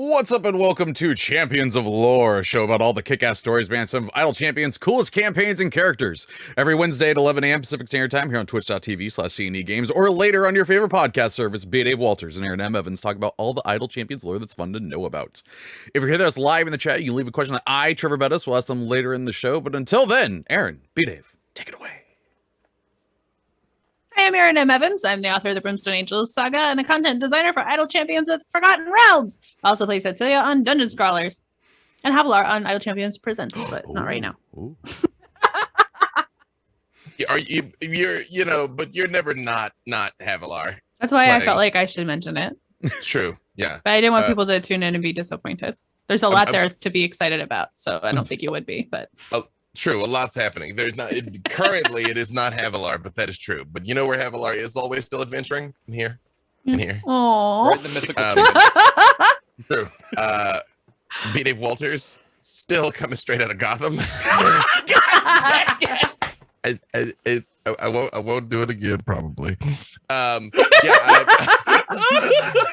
What's up and welcome to Champions of Lore, a show about all the kick-ass stories behind some of Idle Champions' coolest campaigns and characters. Every Wednesday at 11 a.m. Pacific Standard Time here on twitch.tv/CNE Games, or later on your favorite podcast service, B.Dave Walters and Erin M talk about all the Idle Champions lore that's fun to know about. If you're here with us live in the chat, you can leave a question that I, Treavor Bettis, will ask them later in the show, but until then, Erin, B.Dave, take it away. Hi, I'm Erin M. I'm the author of the Brimstone Angels saga and a content designer for Idle Champions of Forgotten Realms. I also play Cecilia on Dungeon Scrawlers and Havilar on Idle Champions Presents, but not right now. But you're never not Havilar. That's why I felt like I should mention it. True, yeah. But I didn't want people to tune in and be disappointed. There's a lot there to be excited about, so I don't think you would be, but... True, a lot's happening. There's not currently it is not Havilar, but that is true. But you know where Havilar is always still adventuring? In here. Aww. Right in the mythical True. B.Dave Walters still coming straight out of Gotham. I won't do it again, probably.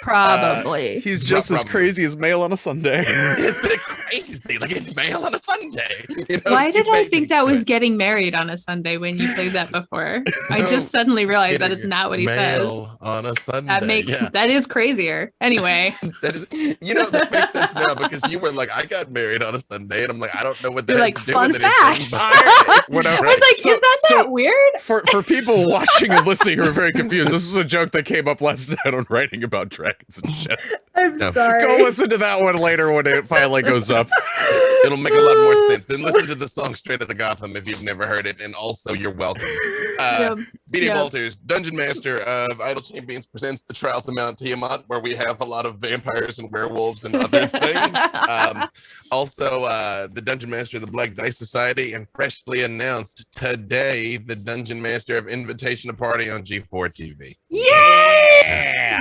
Probably. He's just as crazy as mail on a Sunday. It's crazy, like it's mail on a Sunday. Why did I think that was getting married on a Sunday when you played that before? I just suddenly realized that is not what he says. Mail on a Sunday. That is crazier. Anyway. That makes sense now because you were like, I got married on a Sunday, and I'm like, I don't know what that You're has like, to do fun with facts. Whatever. I was like, is that weird? For people watching and listening who are very confused, this is a joke that came up last night on writing about dragons and shit. I'm sorry. Go listen to that one later when it finally goes up. It'll make a lot more sense. And listen to the song Straight Outta Gotham if you've never heard it. And also, you're welcome. B.Dave Walters, Dungeon Master of Idle Champions, presents the Trials of Mount Tiamat, where we have a lot of vampires and werewolves and other things. Also, the Dungeon Master of the Black Dice Society, and freshly announced today, the Dungeon Master of Invitation to Party on G4 TV. Yeah!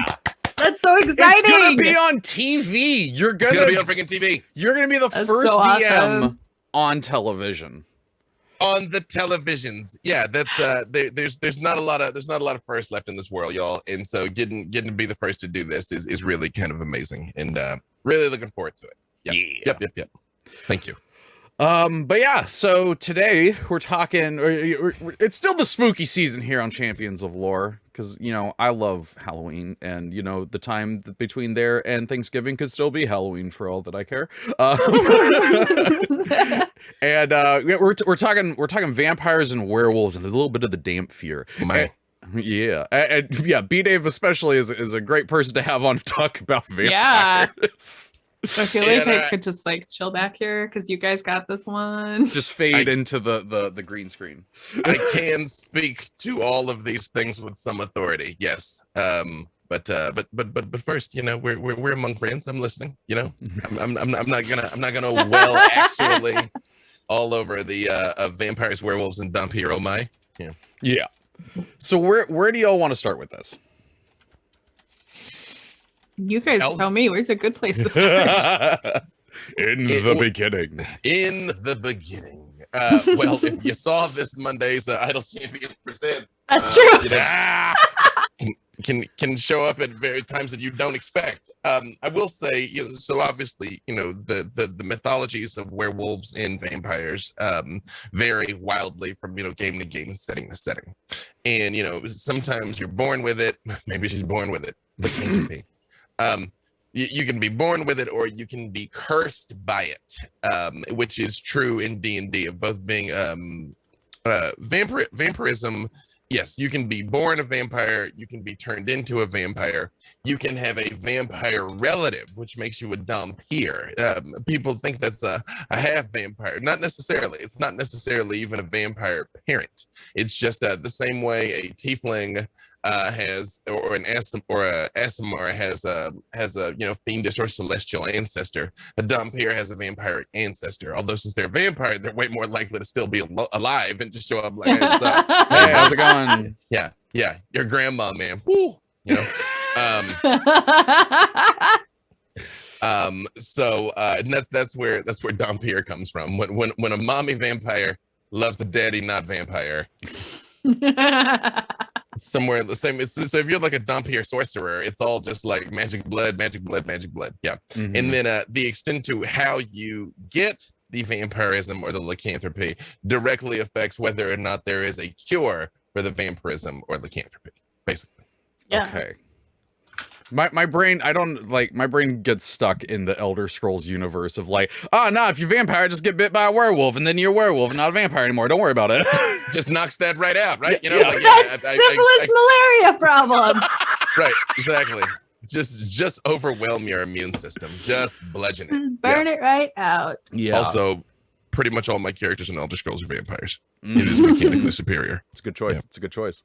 That's so exciting. It's gonna be on TV. It's gonna be on freaking TV. You're gonna be the first so DM awesome. on television. On the televisions, yeah. That's there's not a lot of firsts left in this world, y'all. And so getting to be the first to do this is really kind of amazing, and really looking forward to it. Yep. Thank you. But yeah, so today we're talking. It's still the spooky season here on Champions of Lore because I love Halloween, and the time between there and Thanksgiving could still be Halloween for all that I care. And we're talking vampires and werewolves and a little bit of the Dhampirs. Yeah, B.Dave especially is a great person to have on to talk about vampires. Yeah. I feel like I could just chill back here because you guys got this one. Just fade into the green screen. I can speak to all of these things with some authority, yes. But first, we're among friends. I'm listening. I'm not gonna actually all over the vampires, werewolves, and Dhampirs. Oh my, yeah. So where do y'all want to start with this? You guys tell me where's a good place to start. In the beginning. Well, if you saw this Monday's Idle Champions Presents, that's true. Can show up at very times that you don't expect. I will say, so obviously, the mythologies of werewolves and vampires vary wildly from game to game and setting to setting, and sometimes you're born with it. Maybe she's born with it, but can be. You can be born with it, or you can be cursed by it, which is true in D&D of both being vampirism. Yes, you can be born a vampire, you can be turned into a vampire, you can have a vampire relative, which makes you a Dhampir. People think that's a half vampire. Not necessarily. It's not necessarily even a vampire parent. It's just the same way a tiefling has, or an Aasimar has a fiendish or celestial ancestor. A Dhampir has a vampire ancestor. Although since they're vampire, they're way more likely to still be alive and just show up like, hey, what's up? Hey, how's it going? Yeah, your grandma, man. Woo, So and that's where Dhampir comes from. When a mommy vampire loves a daddy not vampire. somewhere the same. So if you're like a Dhampir sorcerer, it's all just like magic blood, magic blood, magic blood. Yeah. Mhm. And then the extent to how you get the vampirism or the lycanthropy directly affects whether or not there is a cure for the vampirism or lycanthropy, basically. Yeah. Okay. My brain, my brain gets stuck in the Elder Scrolls universe of like, if you're vampire, just get bit by a werewolf and then you're a werewolf and not a vampire anymore. Don't worry about it. Just knocks that right out, right? You know, Yeah. like, That's syphilis malaria problem. right, exactly. Just overwhelm your immune system. Just bludgeon it. Burn it right out. Yeah. Also, pretty much all my characters in Elder Scrolls are vampires. Mm. It is mechanically superior. It's a good choice. Yeah. It's a good choice.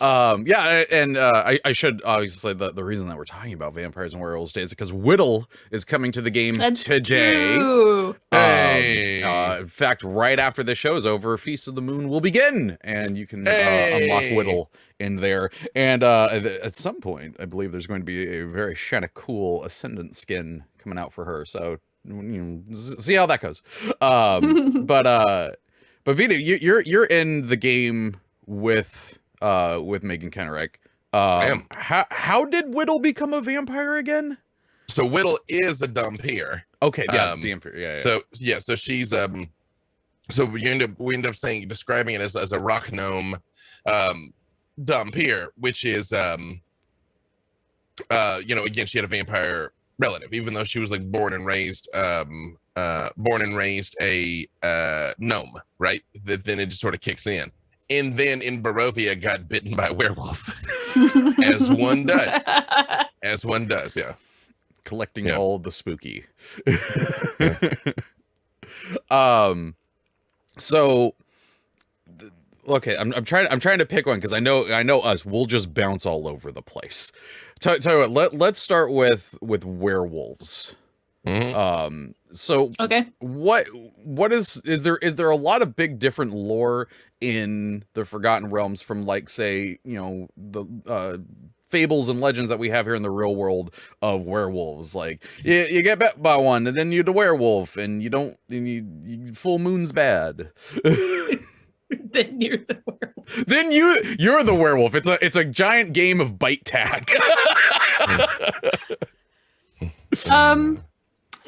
I should obviously say the reason that we're talking about vampires and werewolves today is because Whittle is coming to the game That's today. true. Hey. In fact, right after this show is over, Feast of the Moon will begin, and you can unlock Whittle in there. And at some point, I believe there's going to be a very shiny, cool Ascendant skin coming out for her. So see how that goes. But B.Dave, you're in the game with Megan Kenrick. I am. How did Whittle become a vampire again? So Whittle is a Dhampir. Okay, yeah, Dhampirs, yeah. So she's so we end up describing it as a rock gnome Dhampir, which is again, she had a vampire relative, even though she was like born and raised a gnome, right? Then it just sort of kicks in. And then in Barovia got bitten by a werewolf. As one does. As one does, yeah. Collecting Yeah. all the spooky. So okay, I'm trying to pick one because I know us. We'll just bounce all over the place. Tell you what, let's start with werewolves. Mhm. So Okay. what is there a lot of big different lore in the Forgotten Realms from, like, say, the fables and legends that we have here in the real world of werewolves? Like, you get bit by one and then you're the werewolf and you full moon's bad. Then you're the werewolf. Then you're the werewolf. It's a giant game of bite tag.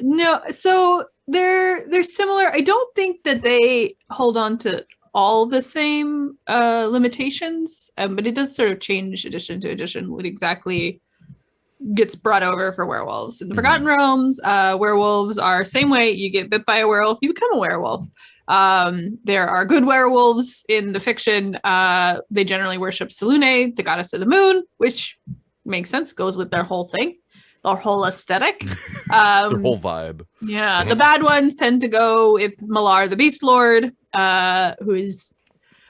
No, so they're similar. I don't think that they hold on to all the same limitations, but it does sort of change edition to edition what exactly gets brought over for werewolves. In the Forgotten Realms, werewolves are same way. You get bit by a werewolf, you become a werewolf. There are good werewolves in the fiction. They generally worship Selune, the goddess of the moon, which makes sense, goes with their whole thing. Their whole aesthetic. Their whole vibe. Yeah, the bad ones tend to go with Malar the Beast Lord, who is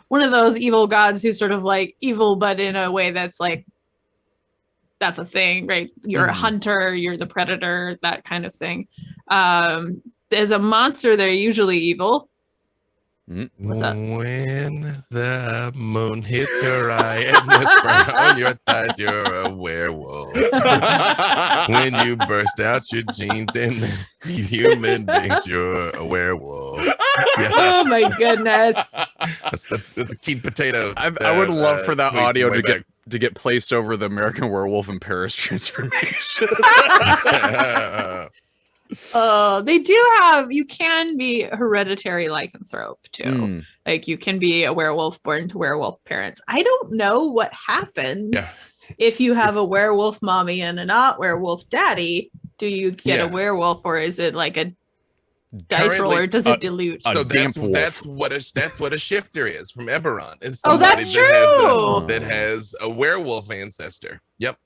one of those evil gods who's sort of like evil, but in a way that's like, that's a thing, right? You're a hunter, you're the predator, that kind of thing. As a monster, they're usually evil. What's that? When the moon hits your eye and whispers on your thighs, you're a werewolf. When you burst out your jeans and feed human beings, you're a werewolf. Yeah, Oh my goodness. that's a key potato. I would love for that tweet audio way to get placed over the American Werewolf in Paris transformation. back. Oh, they do have, you can be hereditary lycanthrope too. Mm. Like you can be a werewolf born to werewolf parents. I don't know what happens Yeah. if you have a werewolf mommy and a not werewolf daddy. Do you get Yeah. a werewolf, or is it like a dice roll, or does it dilute? a So damp wolf. that's what a shifter is from Eberron. It's Oh, that's somebody true. that has a werewolf ancestor. Yep.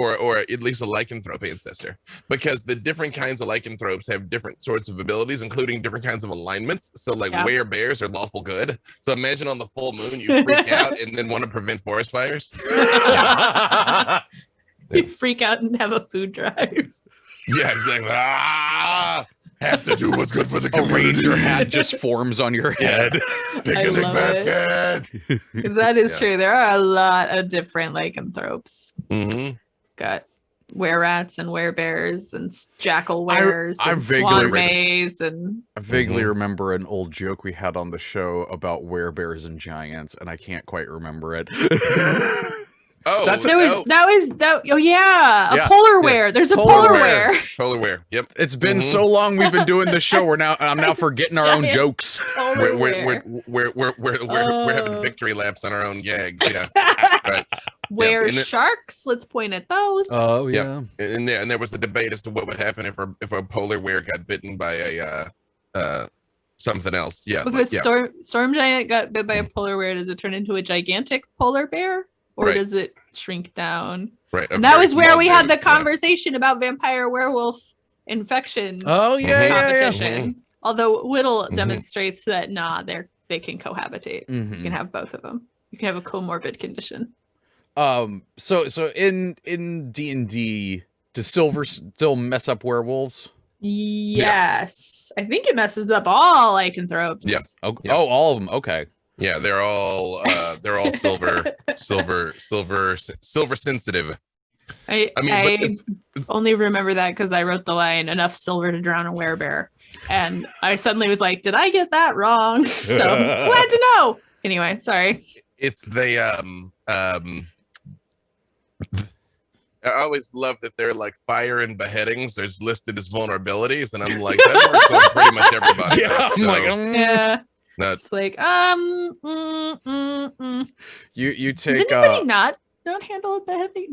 Or at least a lycanthrope ancestor, because the different kinds of lycanthropes have different sorts of abilities, including different kinds of alignments. So like Yeah. werebears are lawful good. So imagine on the full moon you freak out and then want to prevent forest fires. You freak out and have a food drive. Yeah, exactly. Have to do what's good for the A community. ranger hat just forms on your head. Picnic love it. basket. 'Cause that is Yeah. true. There are a lot of different lycanthropes. Mhm. Got were-rats and were-bears and jackal wares I and vaguely swan remember- mays and I vaguely Mhm. remember an old joke we had on the show about werebears and giants, and I can't quite remember it. Oh, That's- oh yeah, Yeah. a polar ware. There's a Polar polar ware. ware. polar bear. Yep. It's been Mhm. so long we've been doing this show. I'm now forgetting our own Giant jokes. Polar We're having Oh. victory laps on our own gags. Yeah. Right. Were and it- sharks. Let's point at those. Oh yeah. And there was a debate as to what would happen if a polar bear got bitten by a something else. Yeah. If a yeah. storm giant got bit by a polar bear, does it turn into a gigantic polar bear, or Right. does it shrink down? Right. And that was where we had the Yeah. conversation about vampire werewolf infection Oh yeah, competition. Although Whittle Mhm. demonstrates that they can cohabitate. You Mhm. can have both of them. You can have a comorbid condition. So in D&D, does silver still mess up werewolves? Yes, I think it messes up all lycanthropes. Yeah. Oh, Yeah. oh, all of them. Okay. Yeah, they're all silver sensitive. I I mean, but it's- only remember that because I wrote the line "enough silver to drown a werebear," and I suddenly was like, "Did I get that wrong?" So glad to know. Anyway, sorry. It's I always love that they're like fire and beheadings. They're just listed as vulnerabilities, and I'm like, that works on pretty much everybody. Yeah, I'm like, Yeah, no, it's like you Does take anybody not handle it that heavy?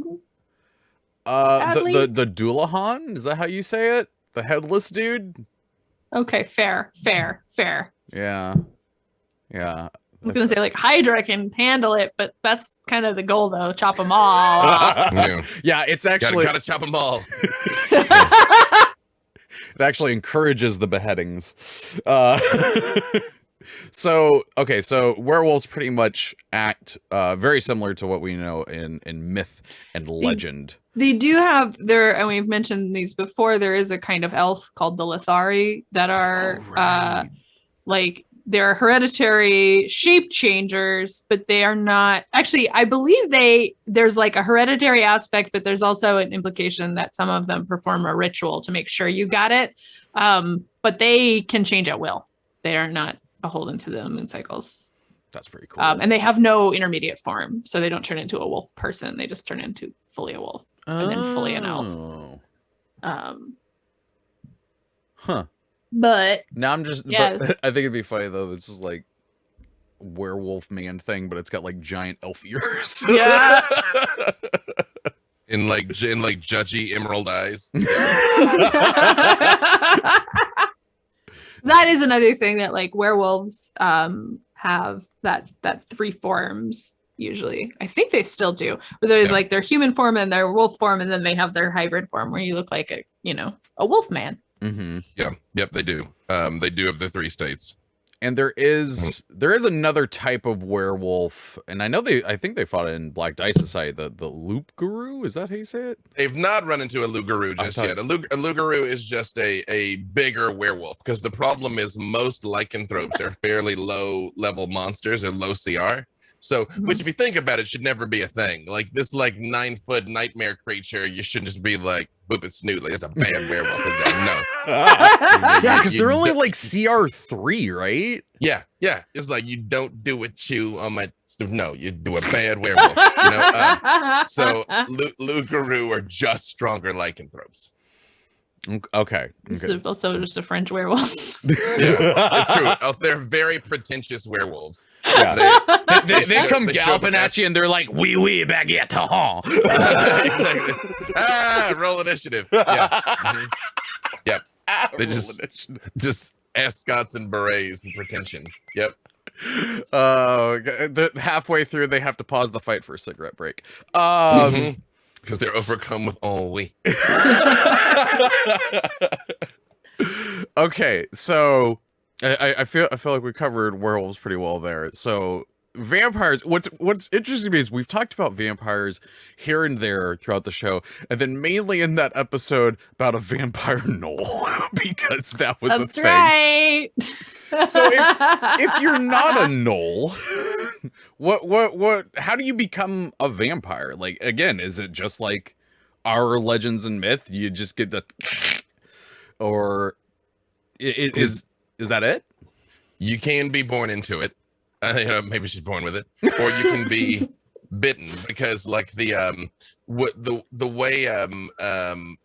badly? the Doulahan, is that how you say it? The headless dude? Okay, fair. Yeah. Yeah. I was gonna say like Hydra can handle it, but that's kind of the goal, though. Chop them all off. yeah. Yeah, it's actually gotta chop them all. it actually encourages the beheadings. So werewolves pretty much act very similar to what we know in myth and legend. They do have there, and we've mentioned these before. There is a kind of elf called the Lithari that are Right. like they're hereditary shape changers, but they are not actually. I believe there's like a hereditary aspect, but there's also an implication that some of them perform a ritual to make sure you got it. But they can change at will. They are not beholden to the moon cycles. That's pretty cool. And they have no intermediate form, so they don't turn into a wolf person. They just turn into fully a wolf and then fully an elf. Oh. Huh. But Now I'm just Yes. but I think it'd be funny though. This is like werewolf man thing, but it's got like giant elf ears. Yeah. in like judgy emerald eyes. that is another thing that like werewolves have that three forms usually. I think they still do. But there's Yeah. like their human form and their wolf form, and then they have their hybrid form where you look like a wolf man. Mm-hmm. Yeah, yep, they do. They do have the three states. And there is another type of werewolf, and I think they fought it in Black Dice Society, the Loop Guru. Is that how you say it? They've not run into a Lugaroo I just thought- yet. A Lugaroo is just a bigger werewolf, because the problem is most lycanthropes are fairly low level monsters or low CR. So, which if you think about it, should never be a thing. Like this, like 9-foot nightmare creature, you shouldn't just be like, boop it snoot, like it's a bad werewolf. It's like, no. Yeah, because You they're only don't- like CR3, right? Yeah. It's like you don't do a chew on my. No, you do a bad werewolf. You know. So Lugaroo are just stronger lycanthropes. Okay. This is also just a French werewolf. Yeah, it's true. Oh, they're very pretentious werewolves. Yeah. They come they show galloping up at you and they're like, oui, baguette, huh? Roll initiative. Yeah. Mhm. Yep. They just ascots and berets and pretension. Yep. Halfway through, they have to pause the fight for a cigarette break. Because they're overcome with ennui. Okay, so I feel like we covered werewolves pretty well there. So vampires, what's interesting to me is we've talked about vampires here and there throughout the show, and then mainly in that episode about a vampire knoll, because that was That's a thing. right. So if you're not a knoll, what how do you become a vampire? Like, again, is it just like our legends and myth, you just get the, or is that it? You can be born into it. Maybe she's born with it, or you can be bitten, because like the way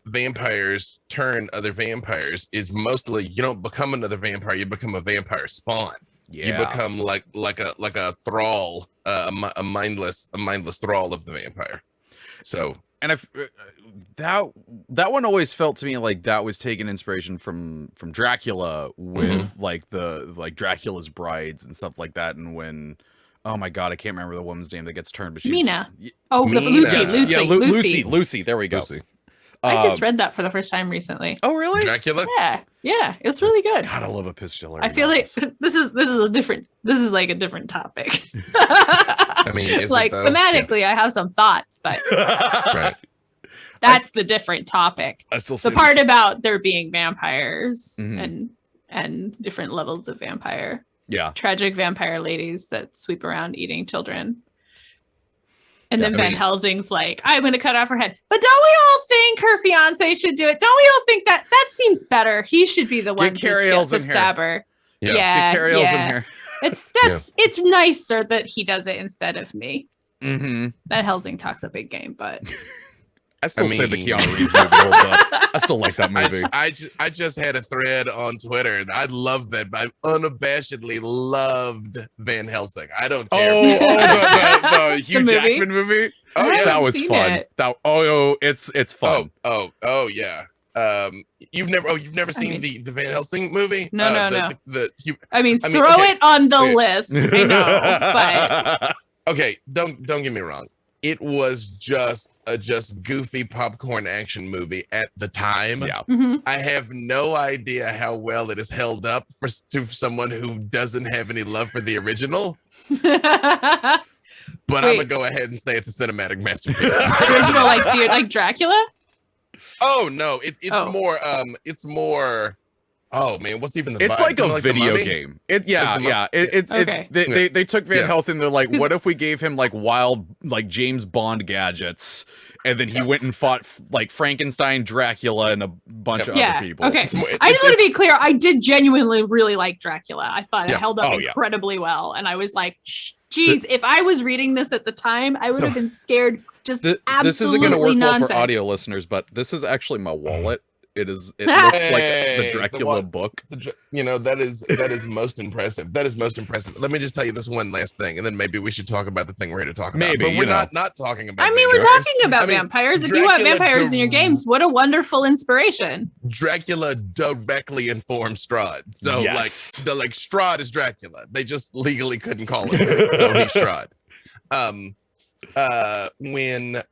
vampires turn other vampires is mostly you don't become another vampire, you become a vampire spawn. Yeah. You become like a thrall, a mindless thrall of the vampire. So, and that one always felt to me like that was taking inspiration from Dracula with like Dracula's brides and stuff like that. And when, oh my God, I can't remember the woman's name that gets turned, but she's Mina. Oh, Mina. Lucy. There we go. Lucy. I just read that for the first time recently. Oh, really? Dracula? Yeah, it was really good. God, I love epistolary. I feel like this is a different topic. I mean, is like thematically, I have some thoughts, but right. that's the different topic. I still The part about there being vampires Mhm. and different levels of vampire. Yeah. Tragic vampire ladies that sweep around eating children. And then I Van mean- Helsing's like, I'm going to cut off her head. But don't we all think her fiance should do it? Don't we all think that seems better? He should be the one Carrie to Ells in here. stab her. Yeah. Yeah. Get Carrie Ells in here. It's nicer that he does it instead of me. Mm-hmm. That Helsing talks a big game, but I still say the mean- Keanu Reeves movie holds up. I still like that movie. I just had a thread on Twitter. I love that. I unabashedly loved Van Helsing. I don't care. the Hugh movie? Jackman movie. Oh, yeah. That was seen fun. it. It's fun. Oh yeah. You've never seen the Van Helsing movie? No. I mean, I mean, throw okay. it on the Okay. list. I know, but Okay, don't get me wrong. It was just a goofy popcorn action movie at the time. Yeah. mhm. I have no idea how well it is held up to someone who doesn't have any love for the original. But I'm Wait. gonna go ahead and say it's a cinematic masterpiece. original like Dracula. Oh no, it's Oh. more. Oh man, what's even the It's vibe? like Kinda a The video Mummy? game. Okay. They took Van Yeah. Helsing. They're like, Is- what if we gave him like wild, like James Bond gadgets, and then he went and fought like Frankenstein, Dracula, and a bunch of Yeah. other people. Okay. It's more- I just want to be clear. I did genuinely really like Dracula. I thought it Yeah. held up Oh, yeah. incredibly well, and I was like, "Geez, if I was reading this at the time, I would have been scared." Just This absolutely isn't going to work nonsense. well for audio listeners, but this is actually my wallet. It looks like Hey, the the Dracula one- book. That is most impressive. That is most impressive. Let me just tell you this one last thing, and then maybe we should talk about the thing we're here to talk about. Maybe, but we're you know. not talking about. I mean, we're vampires. talking about I mean, vampires. If you want Dracula vampires in your games, what a wonderful inspiration. Dracula directly informed Strahd. So Yes. like Strahd is Dracula. They just legally couldn't call him that, so he's Strahd. When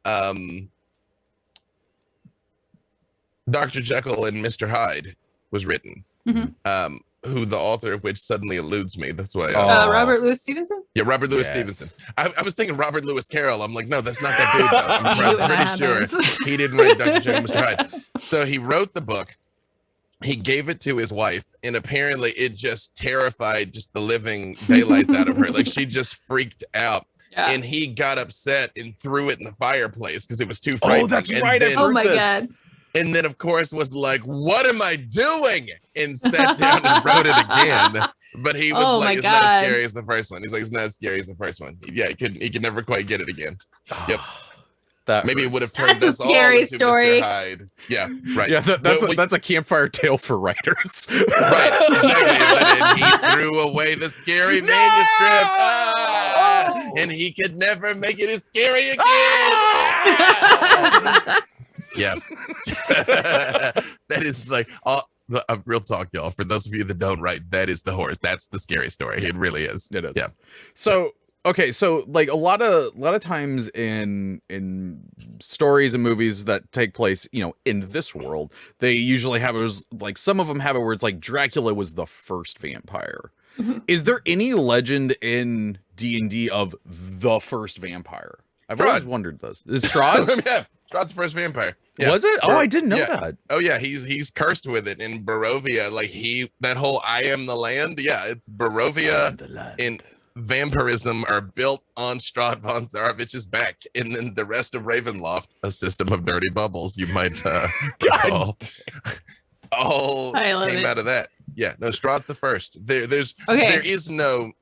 Dr. Jekyll and Mr. Hyde was written, Mhm. who the author of which suddenly eludes me. That's why. Oh. Robert Louis Stevenson. Yeah, Robert Louis Yes. Stevenson. I was thinking Robert Louis Carroll. I'm like, no, that's not that dude. Though. You and I'm pretty that sure happens. he didn't write Dr. Jekyll and Mr. Hyde. So he wrote the book. He gave it to his wife, and apparently it just terrified just the living daylights out of her. Like she just freaked out, Yeah. and he got upset and threw it in the fireplace because it was too frightening. Oh, that's And right. I've Then, Oh heard my this. god. and then, of course, was like, "What am I doing?" And sat down and wrote it again. But he was Oh my like, "It's not God. as scary as the first one." He's like, "It's not as scary as the first one." Yeah, he could never quite get it again. Yep. That Maybe it hurts. would have turned That's us a scary all into story. Mr. Hyde. Yeah, right. Yeah, Well, that's a campfire tale for writers. right. Exactly. But he threw away the scary manuscript, and he could never make it as scary again. Yeah. That is like real talk, y'all. For those of you that don't write, that is the horror. That's the scary story. It really is. It is. Yeah. So okay, so like a lot of times in stories and movies that take place, you know, in this world, they usually have it as like some of them have it where it's like Dracula was the first vampire. Mhm. Is there any legend in D&D of the first vampire? I've always Strahd. wondered this. Is Strahd? Yeah. Strahd's the first vampire. Yeah. Was it? Oh, I didn't know Yeah. that. Oh yeah, he's cursed with it in Barovia. Like that whole "I am the land." Yeah, it's Barovia in vampirism are built on Strahd von Zarvich's back, and then the rest of Ravenloft, a system of dirty bubbles, you might recall, all came out of that. Yeah, no, Strahd's the first. There is no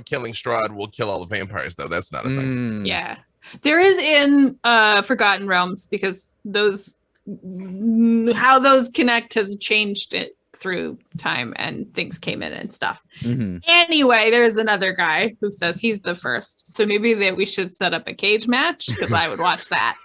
killing Strahd will kill all the vampires, though. That's not a thing. Yeah, there is in Forgotten Realms, because those how those connect has changed it through time, and things came in and stuff. Anyway, there's another guy who says he's the first, so maybe that we should set up a cage match, because I would watch that.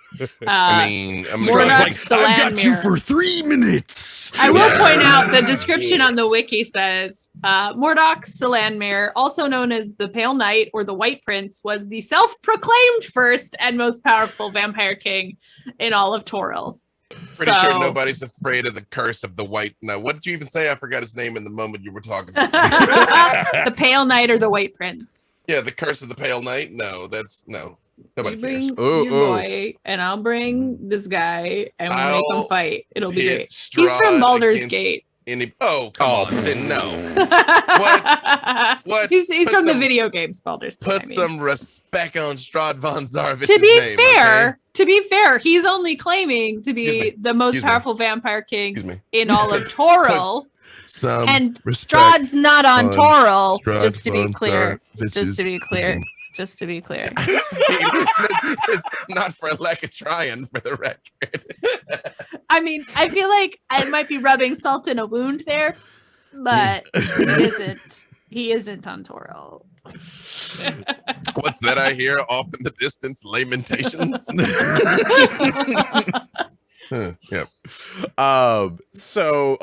I mean, Strahd's like, I've got you for 3 minutes. I will point out the description on the wiki says Mordok Salanmir, also known as the Pale Knight or the White Prince, was the self-proclaimed first and most powerful vampire king in all of Toril. Pretty sure nobody's afraid of the curse of the white. No, what did you even say? I forgot his name in the moment you were talking about. The Pale Knight or the White Prince. Yeah, the curse of the Pale Knight. No, that's no. Nobody you bring cares. your boy, and I'll bring this guy, and we'll make them fight. It'll be great. He's from Baldur's Gate. Come on, then no. What? He's from the video games Baldur's Gate. Put some respect on Strahd von Zarvich's To be fair, he's only claiming to be the most powerful vampire king in all of Toril. And Strahd's not on Toril, just to be clear. Just to be clear. It's not for lack of trying, for the record. I mean, I feel like I might be rubbing salt in a wound there, but he isn't on Toril. What's that I hear off in the distance? Lamentations. Yep. So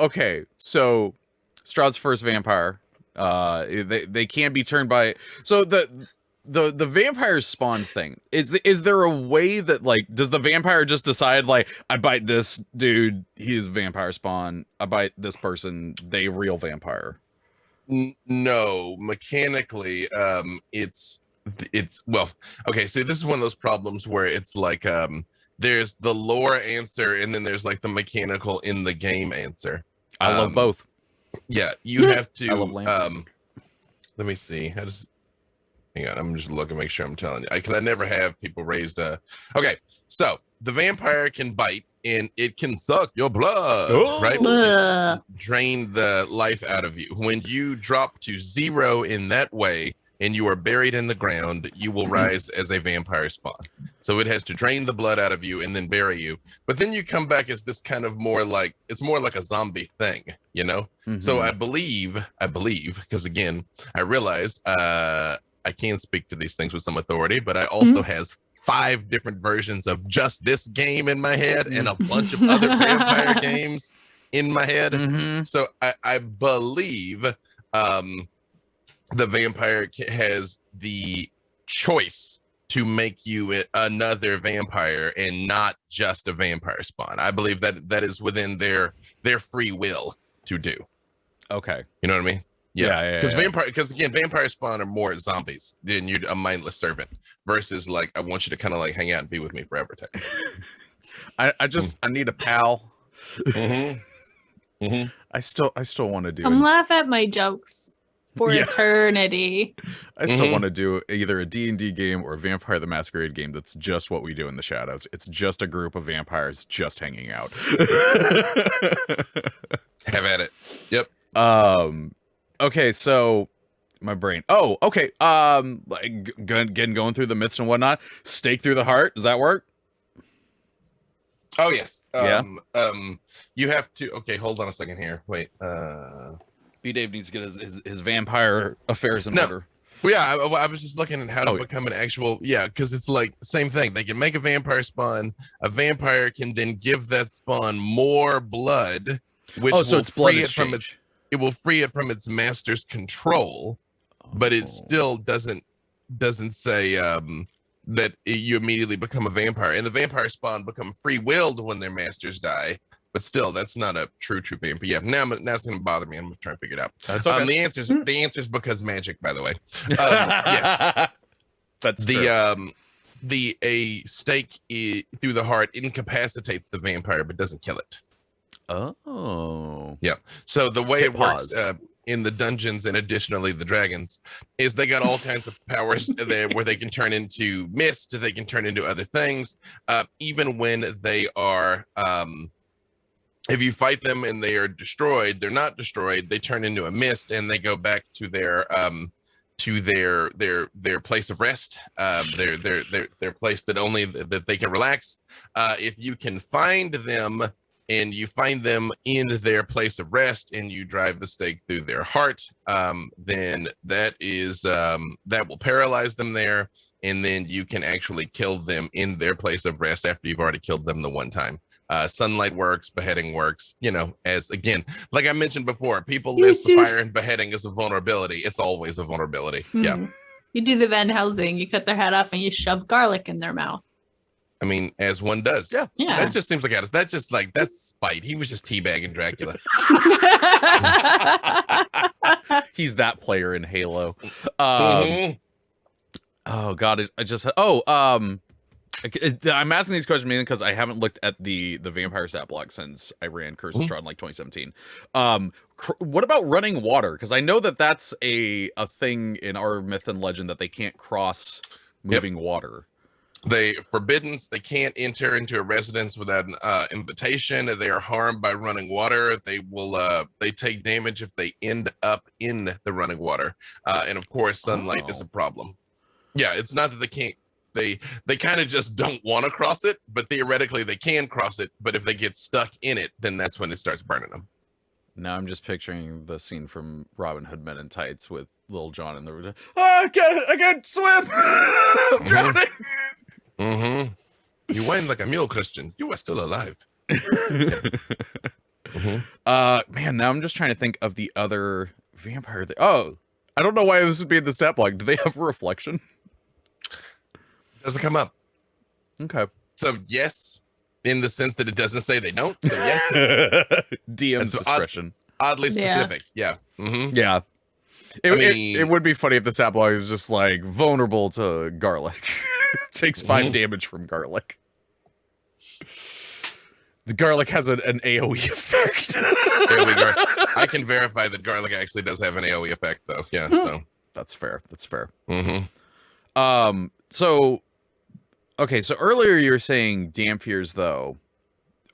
Strahd's first vampire. They can be turned by. So the vampire spawn thing, is there a way that, like, does the vampire just decide, like, I bite this dude, he's vampire spawn, I bite this person, they real vampire? No, mechanically, it's well, okay, so this is one of those problems where it's like there's the lore answer, and then there's like the mechanical in the game answer. I love both. Yeah, you have to I love let me see. Hang on, I'm just looking, make sure I'm telling you, because I never have people raised okay, so the vampire can bite, and it can suck your blood, right? Drain the life out of you. When you drop to 0 in that way, and you are buried in the ground, you will rise as a vampire spawn. So it has to drain the blood out of you and then bury you. But then you come back as this kind of it's more like a zombie thing, you know? So I believe, because again, I realize I can speak to these things with some authority, but I also has 5 different versions of just this game in my head and a bunch of other vampire games in my head. So I believe the vampire has the choice to make you another vampire and not just a vampire spawn. I believe that is within their free will to do. Okay. You know what I mean? Yeah. Because again, vampire spawn are more zombies than you're a mindless servant versus like, I want you to kind of like hang out and be with me forever type. I need a pal. I still want to do. Come laugh at my jokes for eternity. I still want to do either a D&D game or a Vampire the Masquerade game that's just what we do in the shadows. It's just a group of vampires just hanging out. Have at it. Yep. Okay, so my brain. Oh, okay. Like going through the myths and whatnot. Stake through the heart. Does that work? Oh yes. Yeah. You have to. Okay, hold on a second here. Wait. B.Dave needs to get his vampire affairs in order. Well, yeah, I was just looking at how to become an actual. Yeah, because it's like same thing. They can make a vampire spawn. A vampire can then give that spawn more blood, which will it's blood free it exchange. from its. It will free it from its master's control, but it still doesn't say that you immediately become a vampire. And the vampire spawn become free-willed when their masters die, but still, that's not a true vampire. Yeah, now it's going to bother me. I'm trying to figure it out. That's okay. The answer's because magic, by the way. Yes, that's true. A stake through the heart incapacitates the vampire, but doesn't kill it. Oh. Yeah. So the way it works, in the dungeons and additionally the dragons is they got all kinds of powers there where they can turn into mist, they can turn into other things, even when they are if you fight them and they are destroyed, they're not destroyed, they turn into a mist and they go back to their place of rest, their place that only that they can relax. If you can find them and you find them in their place of rest and you drive the stake through their heart, then that will paralyze them there, and then you can actually kill them in their place of rest after you've already killed them the one time. Sunlight works, beheading works, as again, like I mentioned before, people list fire and beheading as a vulnerability. It's always a vulnerability. Yeah. You do the Van Helsing, you cut their head off and you shove garlic in their mouth. I mean, as one does. Yeah. That just seems like that's spite. He was just teabagging Dracula. He's that player in Halo. Mhm. Oh God, I'm asking these questions mainly because I haven't looked at the vampire stat block since I ran Curse of Strahd in like 2017. What about running water? Because I know that's a thing in our myth and legend that they can't cross moving water. They can't enter into a residence without an invitation. They are harmed by running water. They take damage if they end up in the running water. And of course, sunlight is a problem. Yeah, it's not that they can't. They kind of just don't want to cross it, but theoretically they can cross it. But if they get stuck in it, then that's when it starts burning them. Now I'm just picturing the scene from Robin Hood Men in Tights with Little John in the I can't swim. I'm drowning. You whine like a mule, Christian. You are still alive. Man, now I'm just trying to think of the other vampire thing. Oh, I don't know why this would be in the stat block. Do they have a reflection? Doesn't come up. Okay. So yes, in the sense that it doesn't say they don't. So yes. DM's discretion. Oddly specific. Yeah. Yeah. It would be funny if the stat block is just like vulnerable to garlic. Takes 5 damage from garlic. The garlic has an AoE effect. I can verify that garlic actually does have an AoE effect, though. Yeah, so that's fair. So earlier you were saying Dhampirs, though.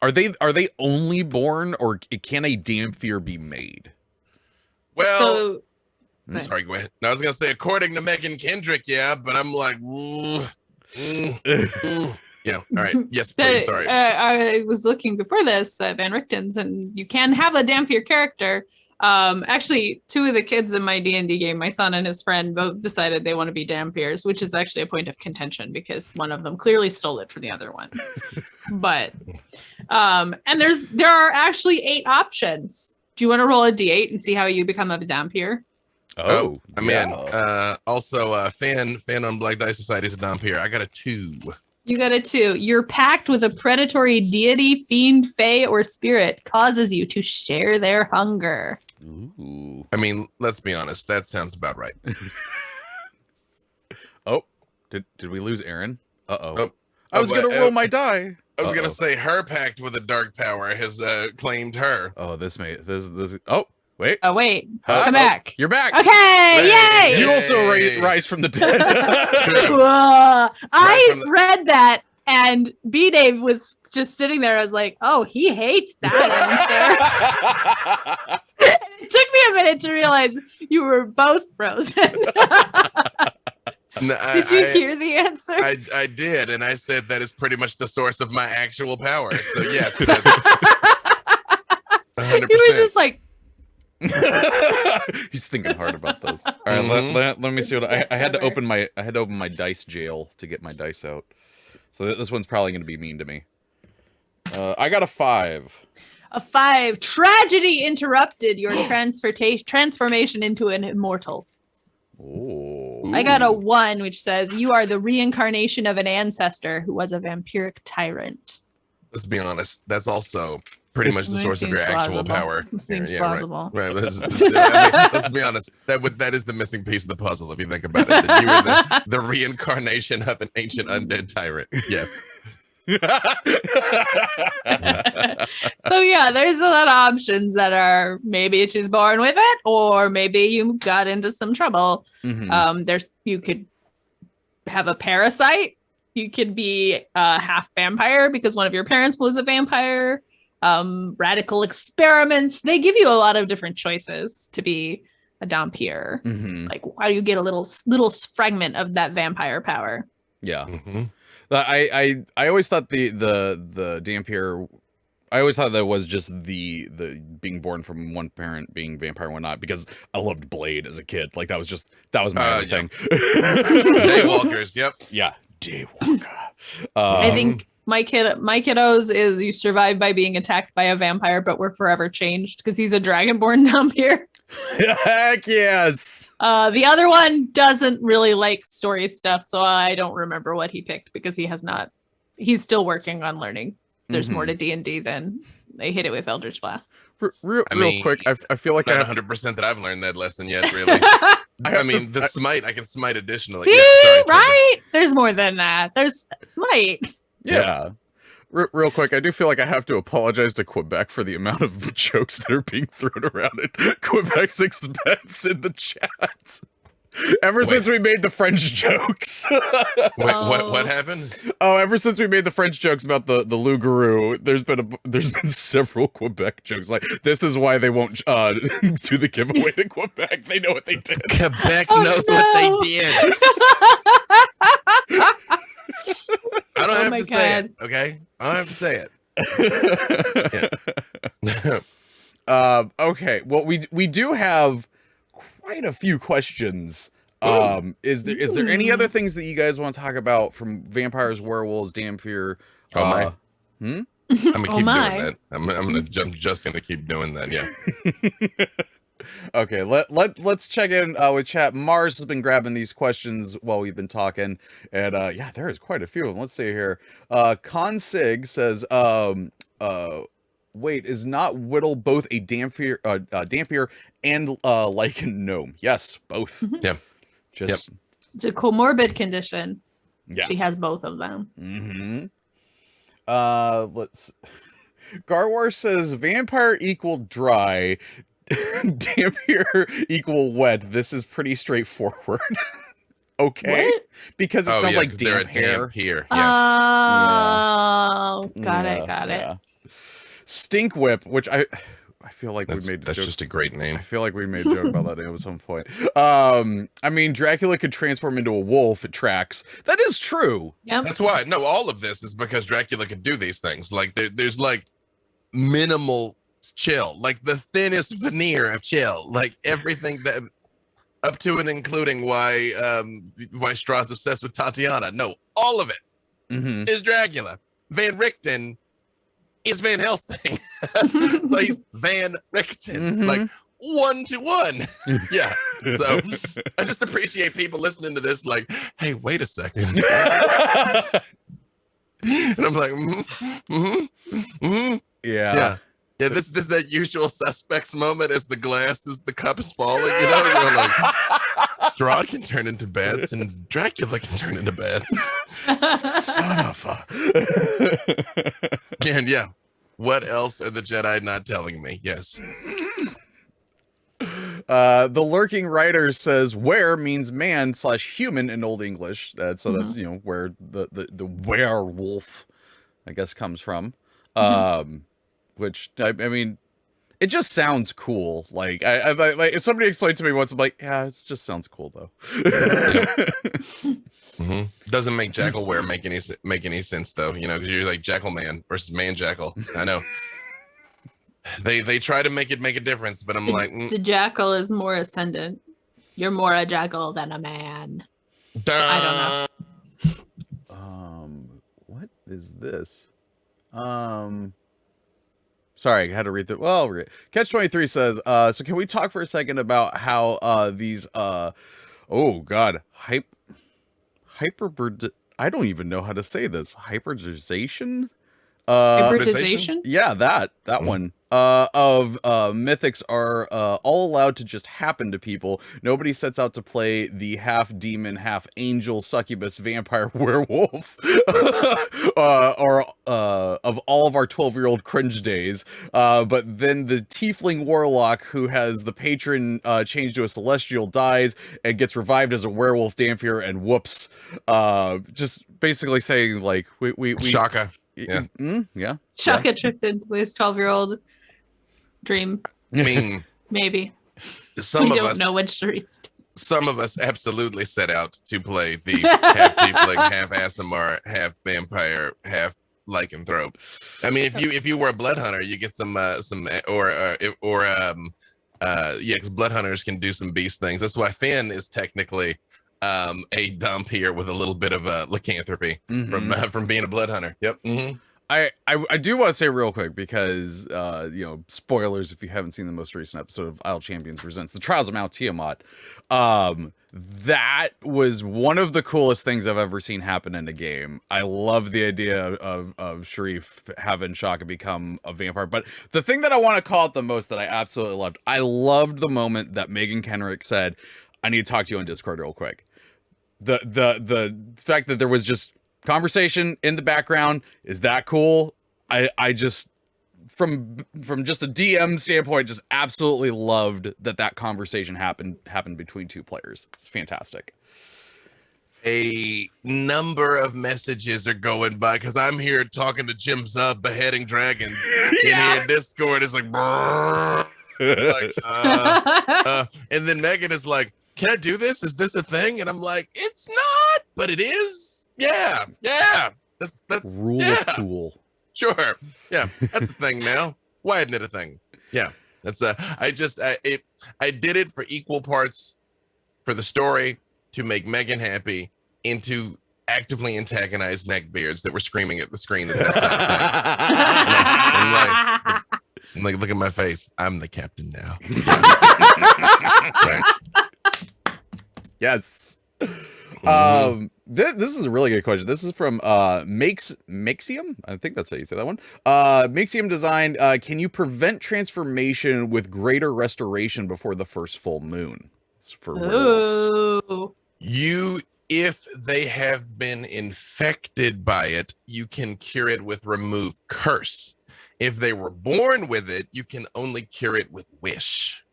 Are they only born, or can a Dhampir be made? Well, sorry, go ahead. No, I was gonna say according to Megan Kendrick, yeah, but I'm like, yeah. All right. Yes, please. Sorry. I was looking before this Van Richten's, and you can have a Dhampir character. Actually, 2 of the kids in my D&D game, my son and his friend, both decided they want to be Dhampirs, which is actually a point of contention because one of them clearly stole it from the other one. But and there are actually 8 options. Do you want to roll a D8 and see how you become a Dhampir? Oh, I'm in. Also, fan on Black Dice Society is a Dhampir. I got a 2. You got a 2. Your pact with a predatory deity, fiend, fae, or spirit causes you to share their hunger. Ooh. I mean, let's be honest. That sounds about right. Oh, did we lose Erin? Uh-oh. I was going to roll my die. I was going to say her pact with a dark power has claimed her. Oh, this. Oh, wait. Oh, wait. Come back. You're back. Okay. Yay. You also rise from the dead. I read that, and B.Dave was just sitting there. I was like, oh, he hates that answer. It took me a minute to realize you were both frozen. Did you hear the answer? I did, and I said that is pretty much the source of my actual power. So yes, 100%. He was just like, he's thinking hard about this. All right, let me see what I had to open my dice jail to get my dice out. So this one's probably going to be mean to me. I got a 5. A 5. Tragedy interrupted your transformation into an immortal. Ooh. I got a 1, which says you are the reincarnation of an ancestor who was a vampiric tyrant. Let's be honest. That's also pretty much the source of your actual power. Seems plausible. Right. Let's be honest. That is the missing piece of the puzzle if you think about it. That you were the reincarnation of an ancient undead tyrant. Yes. So yeah, there's a lot of options that are maybe she's born with it, or maybe you got into some trouble. You could have a parasite. You could be half vampire because one of your parents was a vampire. Radical experiments. They give you a lot of different choices to be a Dhampir. Like, why do you get a little fragment of that vampire power? Yeah. I always thought the Dhampir, I always thought that was just the being born from one parent being vampire and whatnot, because I loved Blade as a kid. Like that was my other thing. Daywalkers, yep. Yeah, Daywalker. I think my kiddos is you survive by being attacked by a vampire, but we're forever changed because he's a dragonborn Dhampir. Heck yes. The other one doesn't really like story stuff, so I don't remember what he picked because he's still working on learning. There's more to D&D than they hit it with Eldritch Blast. Real quick, I feel like not 100% that I've learned that lesson yet, really. I mean, the smite, I can smite additionally. See, yeah, sorry, right? There's more than that. There's smite. Yeah. Real quick, I do feel like I have to apologize to Quebec for the amount of jokes that are being thrown around at Quebec's expense in the chat. Ever since we made the French jokes. What happened? Oh, ever since we made the French jokes about the loup-garou, there's been several Quebec jokes. Like, this is why they won't do the giveaway to Quebec. They know what they did. Quebec knows what they did. I don't have to say it, okay? I don't have to say it. Okay. Well, we do have quite a few questions. Is there any other things that you guys want to talk about from vampires, werewolves, Dhampir? Oh my. I'm gonna keep doing that. I'm just gonna keep doing that. Yeah. Okay. Let's check in with chat. Mars has been grabbing these questions while we've been talking, and yeah, there is quite a few of them. Let's see here. Consig says, wait, is not Whittle both a Dhampir and Lycan gnome? Yes, both. Yeah. Just it's a comorbid condition. Yeah. She has both of them. Let's Garwar says vampire equal dry, Dhampir equal wet. This is pretty straightforward. Okay. What? Because it sounds like damp hair. Here. Oh, Yeah. got it. Stink whip, which I feel like we made that's just a great name. I feel like we made a joke about that name at some point. I mean, Dracula could transform into a wolf. It tracks. That is true. Yep. That's why. No, all of this is because Dracula could do these things. Like there's like minimal chill, like the thinnest veneer of chill, like everything that up to and including why Strahd's obsessed with Tatiana. No, all of it is Dracula. Van Richten is Van Helsing. So he's Van Richten, like 1-to-1. Yeah. So I just appreciate people listening to this like, hey, wait a second. And I'm like, yeah. Yeah, this is that usual suspects moment as the cup is falling, you know? You're like, Strahd can turn into bats and Dracula can turn into bats. Son of a... And yeah, what else are the Jedi not telling me? Yes. The lurking writer says where means man / human in Old English. So that's, you know, where the werewolf, I guess, comes from. Which I mean, it just sounds cool. Like I like if somebody explained to me once, I'm like, yeah, it just sounds cool though. Doesn't make Jackal wear make any sense though, you know, because you're like Jackal Man versus Man Jackal. I know they try to make a difference, but I'm like the Jackal is more ascendant. You're more a Jackal than a man. I don't know. What is this? Sorry, I had to read the. Well, Catch 23 says, so can we talk for a second about how these oh god, I don't even know how to say this. Hybridization Hybridization? Yeah, that one. Of mythics are all allowed to just happen to people. Nobody sets out to play the half demon, half angel, succubus, vampire, werewolf, or of all of our 12-year-old cringe days. But then the tiefling warlock who has the patron changed to a celestial dies and gets revived as a werewolf Dhampir, and whoops, just basically saying like we Shaka. Yeah. Yeah. Shaka tricked into his 12-year-old dream. I mean, Maybe. some we of don't us know which stories. some of us absolutely set out to play the half tiefling, half Aasimar, half vampire, half lycanthrope. I mean, if you were a blood hunter, you get some because blood hunters can do some beast things. That's why Finn is technically a Dhampir with a little bit of a lycanthropy from being a blood hunter. Yep. Mm-hmm. I do want to say real quick because spoilers if you haven't seen the most recent episode of Idle Champions Presents The Trials of Mount Tiamat. That was one of the coolest things I've ever seen happen in a game. I love the idea of Sharif having Shaka become a vampire. But the thing that I want to call it the most that I absolutely loved, I loved the moment that Megan Kenrick said, "I need to talk to you on Discord real quick." The fact that there was just conversation in the background, is that cool? I just from just a DM standpoint just absolutely loved that conversation happened between two players. It's fantastic. A number of messages are going by because I'm here talking to Jim Zub beheading dragons. Yeah. And here Discord is like, and then Megan is like, "Can I do this? Is this a thing?" And I'm like, "It's not, but it is." Yeah. That's Rule of cool. Sure. Yeah, that's a thing now. Why isn't it a thing? Yeah, that's I did it for equal parts for the story, to make Megan happy, and to actively antagonize neckbeards that were screaming at the screen that that's not a thing. I'm like, look at my face. I'm the captain now. Right. Yes. This is a really good question. This is from Maxium. I think that's how you say that one. Maxium Design. Can you prevent transformation with greater restoration before the first full moon? It's for werewolves. If they have been infected by it, you can cure it with remove curse. If they were born with it, you can only cure it with wish.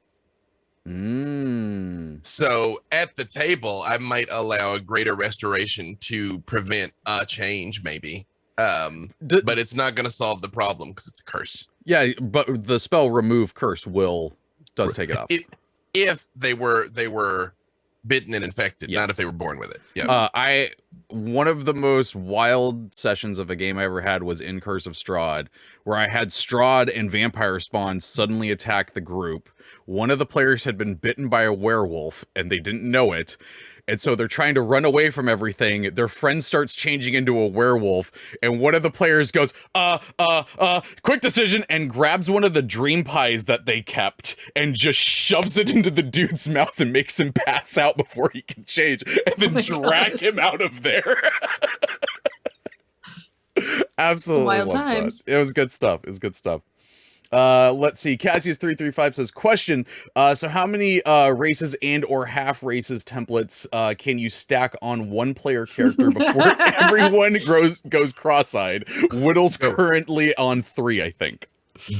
So at the table, I might allow a greater restoration to prevent a change, maybe. But it's not going to solve the problem because it's a curse. Yeah, but the spell remove curse does take it off. If they were bitten and infected, not if they were born with it. Yeah. One of the most wild sessions of a game I ever had was in Curse of Strahd, where I had Strahd and vampire spawn suddenly attack the group. One of the players had been bitten by a werewolf and they didn't know it. And so they're trying to run away from everything. Their friend starts changing into a werewolf. And one of the players goes, quick decision, and grabs one of the dream pies that they kept and just shoves it into the dude's mouth and makes him pass out before he can change. And then drag him out of there. Absolutely. Wild times. It was good stuff. Let's see. Cassius335 says, question. So how many races and or half races templates can you stack on one player character before everyone goes cross-eyed? Whittle's currently on 3, I think.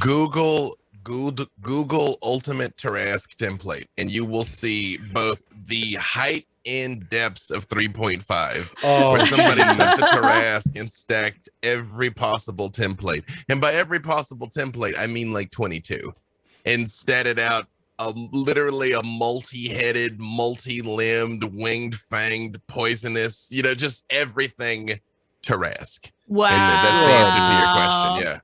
Google Ultimate Tarask template, and you will see both the height and depths of 3.5, where somebody took the Tarask and stacked every possible template. And by every possible template, I mean like 22. And statted out literally a multi-headed, multi-limbed, winged, fanged, poisonous, just everything Tarask. Wow. And that's the answer to your question, yeah.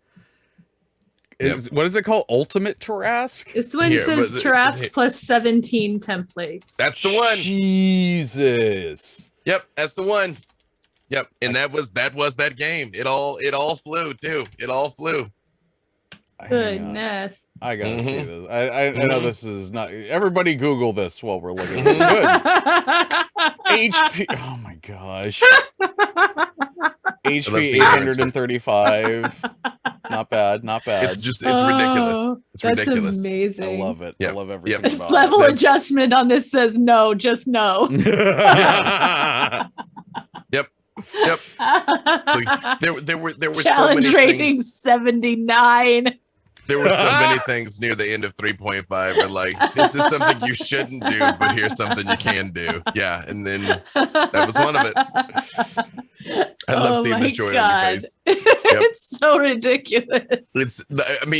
What is it called? Ultimate Tarask? This one says Tarask plus 17 templates. That's the one. Jesus. Yep, that's the one. Yep, and that was that game. It all flew too. It all flew. Goodness. I gotta see this. I know this is not. Everybody Google this while we're looking. Good. HP. Oh my gosh. HP seeing 835. Not bad. It's ridiculous. It's that's ridiculous. amazing. I love it. Yep. I love everything Yep. about Level That's- adjustment on this says no, just no. it. Yep. There were so Challenge many rating things. 79. There were so many things near the end of 3.5 where like, this is something you shouldn't do, but here's something you can do. Yeah, and then That was one of it. I love seeing the joy on your face. It's so ridiculous.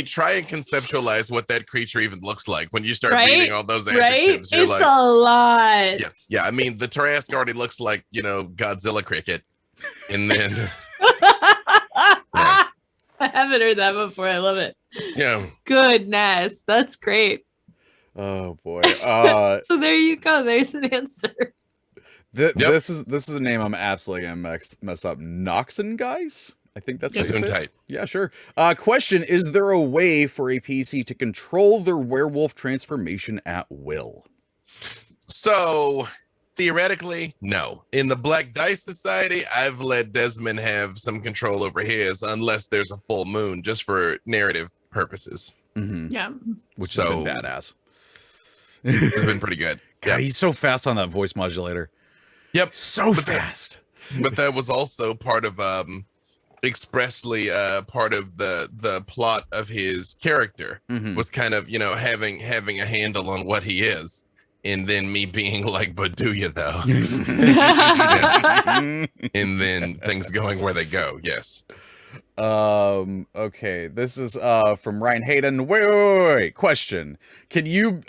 Try and conceptualize what that creature even looks like when you start Right? reading all those Right? adjectives. You're It's like, a lot. yes, yeah. I mean, the Trask already looks like Godzilla cricket, and then yeah. I haven't heard that before. I love it. Yeah. Goodness, that's great. Oh boy. So there you go. There's an answer. This is a name I'm absolutely gonna mess up. Noxon guys? I think that's Soon tight. Yeah, sure. Question: is there a way for a PC to control their werewolf transformation at will? So theoretically, no. In the Black Dice Society, I've let Desmond have some control over his, unless there's a full moon, just for narrative purposes. Mm-hmm. Yeah. Which has been badass. It's been pretty good. God, Yep. he's so fast on that voice modulator. Yep. So But fast. But that was also part of expressly part of the plot of his character Mhm. was kind of having a handle on what he is, and then me being like, but do you though? And then things going where they go. Yes. Okay, this is from Ryan Hayden. Wait. Question: Can you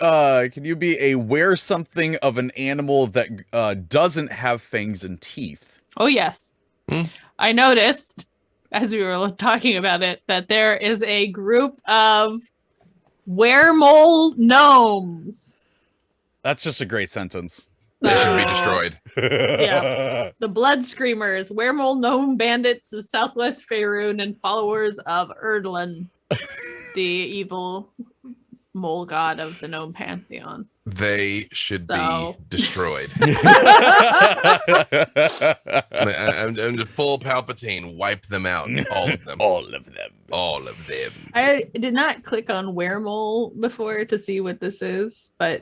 be a wear something of an animal that doesn't have fangs and teeth? Oh yes. Hmm. I noticed as we were talking about it that there is a group of weremole gnomes. That's just a great sentence. They should be destroyed. Yeah. The Blood Screamers, weremole gnome bandits of Southwest Faerun and followers of Erdlin, the evil mole god of the gnome pantheon. They should So- be destroyed. I'm just full Palpatine. Wipe them out. All of them. All of them. All of them. I did not click on weremole before to see what this is, but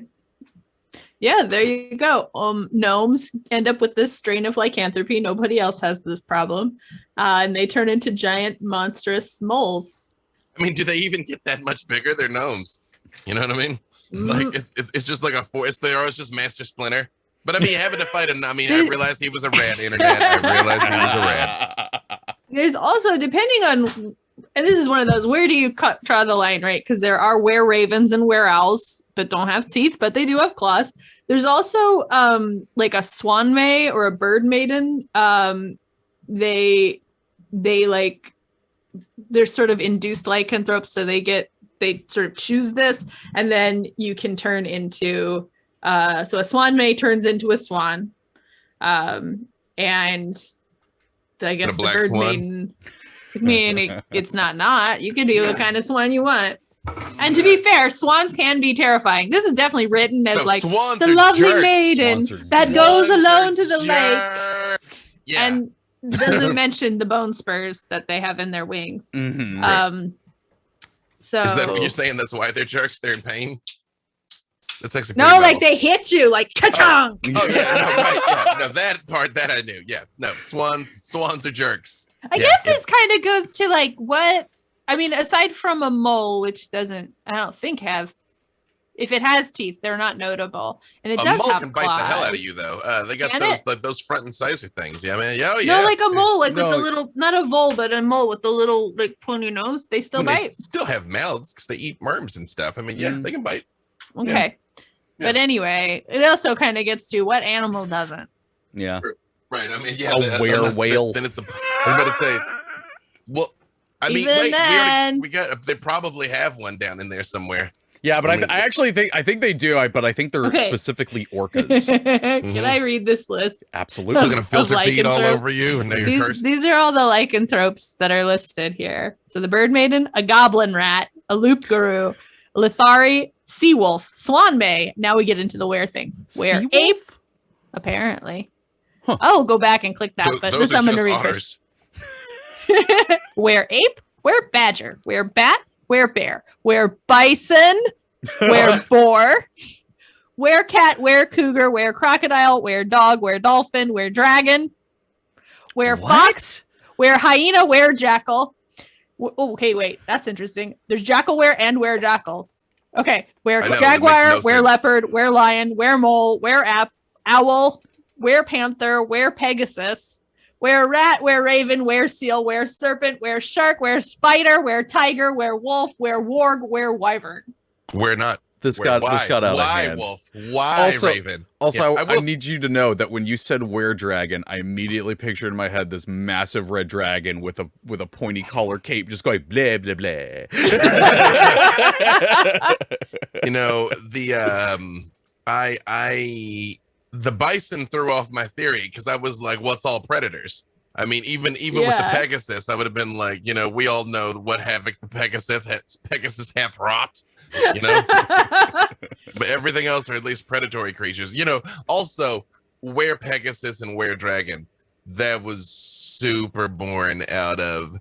yeah, there you go. Gnomes end up with this strain of lycanthropy. Nobody else has this problem. And they turn into giant, monstrous moles. I mean, do they even get that much bigger? They're gnomes. You know what I mean? Like it's just like it's just Master Splinter. But I mean, having to fight I realized he was a rat, internet. I realized he was a rat. There's also, depending on, and this is one of those, where do you draw the line, right? Because there are were-ravens and were-owls that don't have teeth, but they do have claws. There's also like a swan may or a bird maiden. They're sort of induced lycanthropes, so they sort of choose this, and then you can turn into so a swan may turns into a swan, and I guess the black bird swan? maiden. I mean, it's not. You can be the kind of swan you want. And to be fair, swans can be terrifying. This is definitely written as like swans the are lovely jerks. maiden Swans are that jerks. goes Swans alone are to the lake jerks. Yeah. and doesn't mention the bone spurs that they have in their wings. Mhm. So Is that what you're saying? That's why they're jerks? They're in pain? That's actually no, pretty like level. they hit you like ka-chong. Oh yeah, no, right, yeah. No, that part that I knew. Yeah, no, swans are jerks. I guess this kind of goes to like what I mean, aside from a mole, which I don't think have. If it has teeth, they're not notable, and it A does mole have can claws. bite the hell out of you, though. They got Can those front incisor things. Yeah, man. Yeah, oh, yeah. No, like a mole, like No. with the little, not a vole, but a mole with the little like pointy nose. They still They bite. still have mouths because they eat worms and stuff. I mean, yeah, they can bite. Okay. Yeah. But anyway, it also kind of gets to what animal doesn't. Yeah. Right. I mean, yeah. A whale. Then it's a. I was about to say. Well, I mean, Even wait. then- We got. They probably have one down in there somewhere. Yeah, but I mean- I actually think they do. But I think they're Okay. specifically orcas. Can I read this list? They're Absolutely. gonna filter feed all lycanthrope. over you, and now you're cursed. These are all the lycanthropes that are listed here. So the bird maiden, a goblin rat, a loop guru, a lithari, sea wolf, swan may. Now we get into the were things. Were Sea ape, wolf? apparently. Huh. Oh, go back and click that. But Those this are I'm going to just read otters. first. Were ape, were badger, were bat, were bear, were bison, were boar, were cat, were cougar, were crocodile, were dog, were dolphin, were dragon, were fox, were hyena, were jackal. Okay, wait, that's interesting. There's jackal were and were jackals. Okay, were jaguar, were leopard, were lion, were mole, were owl, were panther, were pegasus, were rat, were raven, were seal, were serpent, were shark, were spider, were tiger, were wolf, were warg, were wyvern. We're not. This got out of hand. Why wolf? Why raven? Also, I need you to know that when you said were-dragon, I immediately pictured in my head this massive red dragon with a pointy collar cape just going blah blah blah. You know, the bison threw off my theory because I was like, what's all predators? I mean, even with the Pegasus, I would have been like, you know, we all know what havoc the Pegasus hath wrought, you know. But everything else are at least predatory creatures, you know. Also, were Pegasus and were dragon, that was super born out of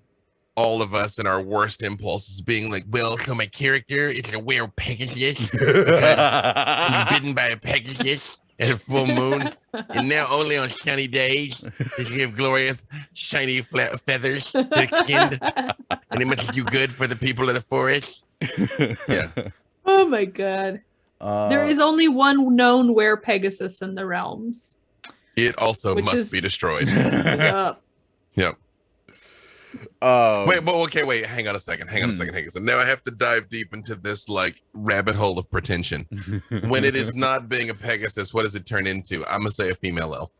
all of us and our worst impulses being like, well, so my character is a were Pegasus, he's bitten by a Pegasus at a full moon, and now only on sunny days does he have glorious, shiny feathers thick-skinned, and he must do good for the people of the forest. Yeah. Oh my god. There is only one known were Pegasus in the realms. It also must be destroyed. Yep. Yep. Wait, hang on a second. Now I have to dive deep into this like rabbit hole of pretension. When it is not being a Pegasus, what does it turn into? I'm gonna say a female elf.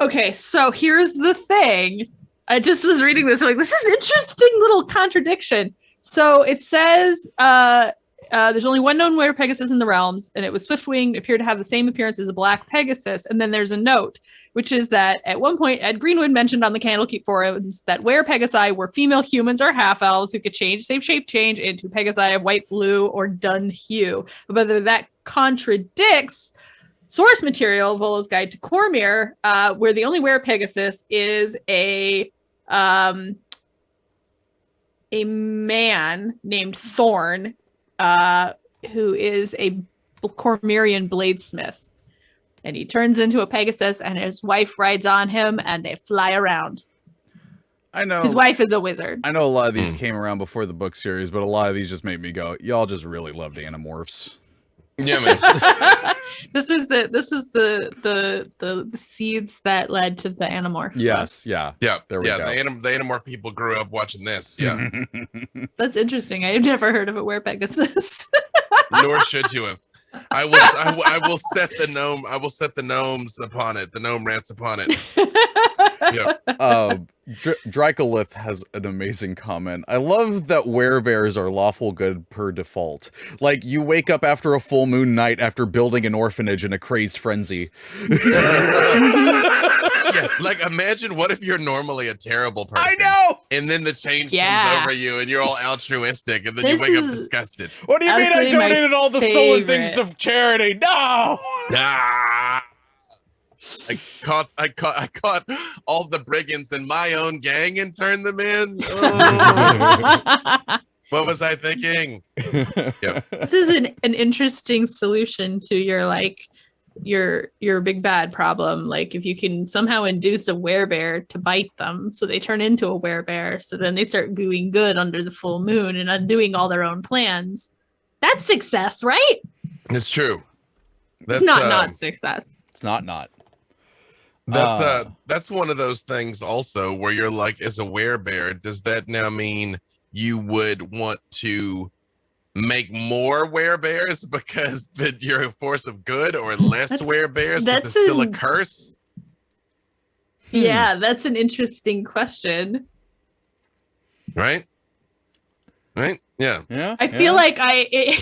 Okay, so here's the thing. I just was reading this, like, this is interesting little contradiction. So it says there's only one known were Pegasus in the realms, and it was swift-winged, appeared to have the same appearance as a black Pegasus. And then there's a note, which is that at one point, Ed Greenwood mentioned on the Candlekeep forums that were Pegasi were female humans or half-elves who could same shape change into Pegasi of white, blue, or dun hue. But whether that contradicts source material, Volo's Guide to Cormyr, where the only were Pegasus is a man named Thorn, who is a Cormyrian bladesmith, and he turns into a Pegasus, and his wife rides on him, and they fly around. I know his wife is a wizard. I know a lot of these came around before the book series, but a lot of these just made me go, y'all just really loved Animorphs. Yeah, man. This is the seeds that led to the Animorph. Yes, yeah. There we go. The Animorph people grew up watching this. Yeah. That's interesting. I've never heard of a were Pegasus. Nor should you have. I will set the gnome. I will set the gnomes upon it. The gnome rats upon it. Yeah. Drycolith has an amazing comment. I love that werebears are lawful good per default. Like, you wake up after a full moon night after building an orphanage in a crazed frenzy. Yeah, like, imagine what if you're normally a terrible person. I know! And then the change comes over you and you're all altruistic and then you wake up disgusted. What do you mean I donated all the stolen things to charity? No! Ah! I caught all the brigands in my own gang and turned them in. Oh. What was I thinking? Yeah. This is an interesting solution to your big bad problem. Like, if you can somehow induce a werebear to bite them so they turn into a werebear, so then they start doing good under the full moon and undoing all their own plans. That's success, right? It's true. It's not success. It's not. That's one of those things also where you're like, as a werebear, does that now mean you would want to make more werebears because that you're a force of good, or less werebears because it's still a curse? Yeah, that's an interesting question. Right? Yeah. I feel like I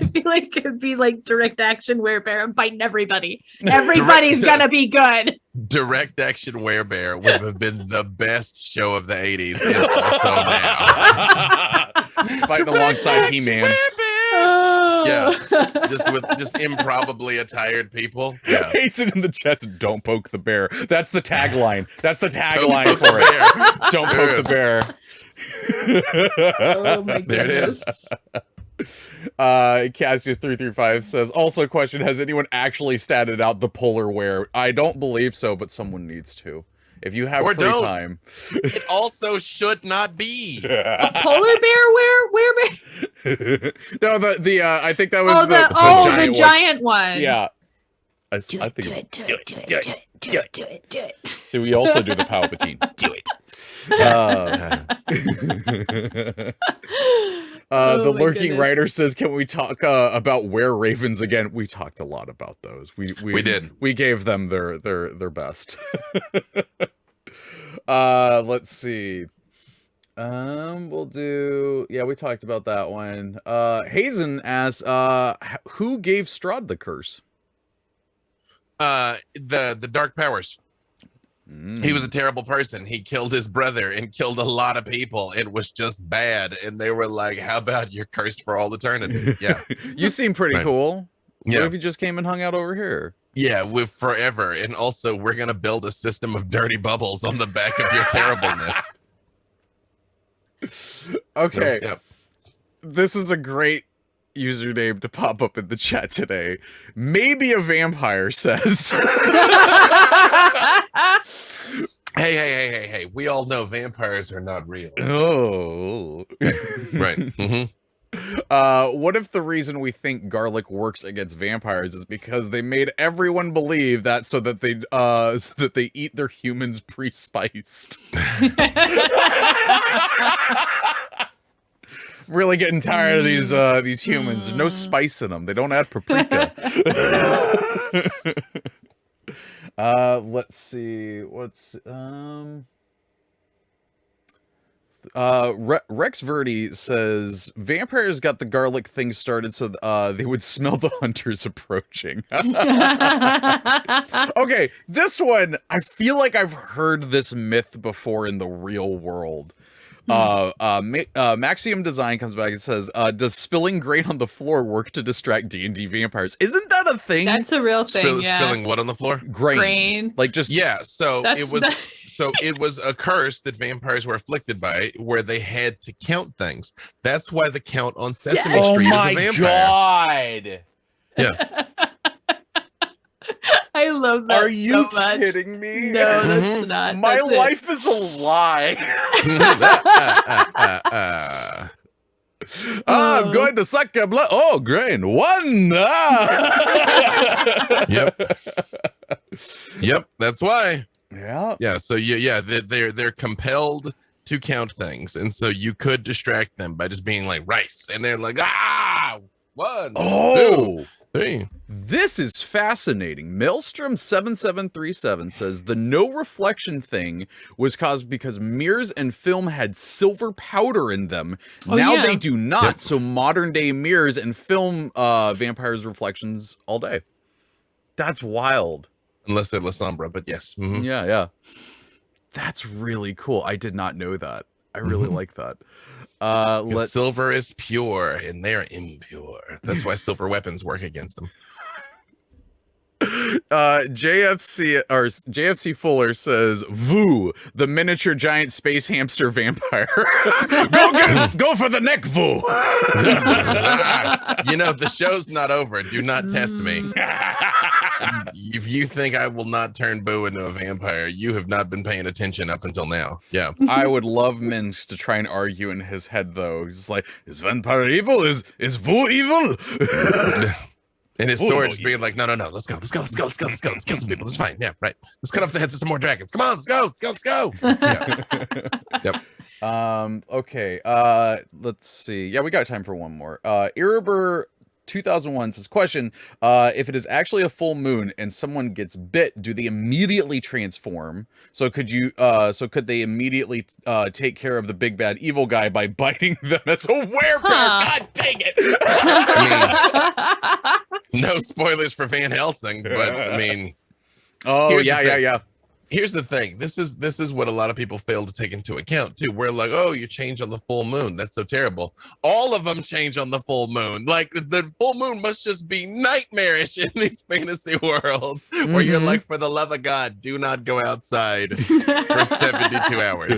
feel like it'd be like direct action werebear and biting everybody. Everybody's gonna be good. Direct action werebear would have been the best show of the 80s, and also now. Fighting alongside He-Man. Oh just improbably attired people. Yeah. Hasten in the chest, don't poke the bear. That's the tagline. That's the tagline for it. Don't poke the bear. Oh my There it is. goodness. Cassia335 says, also question, has anyone actually statted out the polar wear? I don't believe so, but someone needs to. If you have Or free don't. time. It also should not be. Polar bear where bear? No, the I think that was Oh, the the one. giant one. Yeah. I think Do it. So we also do the Palpatine. Do it. Oh The my lurking goodness. writer says, "Can we talk about were ravens again?" We talked a lot about those. We did. We gave them their best. Let's see. We'll do. Yeah, we talked about that one. Hazen asks, "Who gave Strahd the curse?" The dark powers. He was a terrible person. He killed his brother and killed a lot of people. It was just bad. And they were like, how about you're cursed for all eternity? Yeah. You seem pretty Right. cool. What Yeah. if you just came and hung out over here? Yeah, with forever. And also, we're going to build a system of dirty bubbles on the back of your terribleness. Okay. Yeah. This is a great username to pop up in the chat today. Maybe a vampire says. Hey. We all know vampires are not real. Oh. Right. Mm-hmm. What if the reason we think garlic works against vampires is because they made everyone believe that so that they eat their humans pre-spiced? Really getting tired of these humans. There's no spice in them. They don't add paprika. Let's see. What's Rex Verdi says vampires got the garlic thing started so they would smell the hunters approaching. Okay, this one, I feel like I've heard this myth before in the real world. Maxium Design comes back and says, does spilling grain on the floor work to distract D&D vampires? Isn't that a thing? That's a real thing. Spilling what on the floor? Grain. Like just Yeah, so That's it was a curse that vampires were afflicted by where they had to count things. That's why the count on Sesame Street is a vampire. God. Yeah. I love that. Are you so much. kidding me? No, that's not. My That's it. life is a lie. I'm going to suck your blood. Oh, grain. One. Yep, that's why. Yeah. Yeah, so they're compelled to count things, and so you could distract them by just being like rice, and they're like, one, Oh. 2, 3. This is fascinating. Maelstrom7737 says the no reflection thing was caused because mirrors and film had silver powder in them. Oh, Now yeah. they do not. Yep. So modern day mirrors and film vampires reflections all day. That's wild. Unless they're La Sombra, but yes. Mhm. Yeah. That's really cool. I did not know that. I really like that. 'Cause silver is pure and they're impure. That's why silver weapons work against them. JFC Fuller says, "Voo, the miniature giant space hamster vampire. go for the neck, Voo." The show's not over. Do not test me. If you think I will not turn Boo into a vampire, you have not been paying attention up until now. Yeah. I would love Minx to try and argue in his head, though. He's like, "Is vampire evil? Is Voo evil?" And his Ooh, sword's no, being like, no, let's go. Let's kill some people. It's fine. Yeah, right. Let's cut off the heads of some more dragons. Come on, let's go. Yeah. Yep. Okay. Let's see. Yeah, we got time for one more. Irriber 2001 says, question, if it is actually a full moon and someone gets bit, do they immediately transform? So could they immediately take care of the big bad evil guy by biting them as a werebear? God dang it. No spoilers for Van Helsing, but I mean, Oh, here's the yeah. Here's the thing. This is what a lot of people fail to take into account too. We're like, oh, you change on the full moon. That's so terrible. All of them change on the full moon. Like the full moon must just be nightmarish in these fantasy worlds where you're like, for the love of God, do not go outside for 72 hours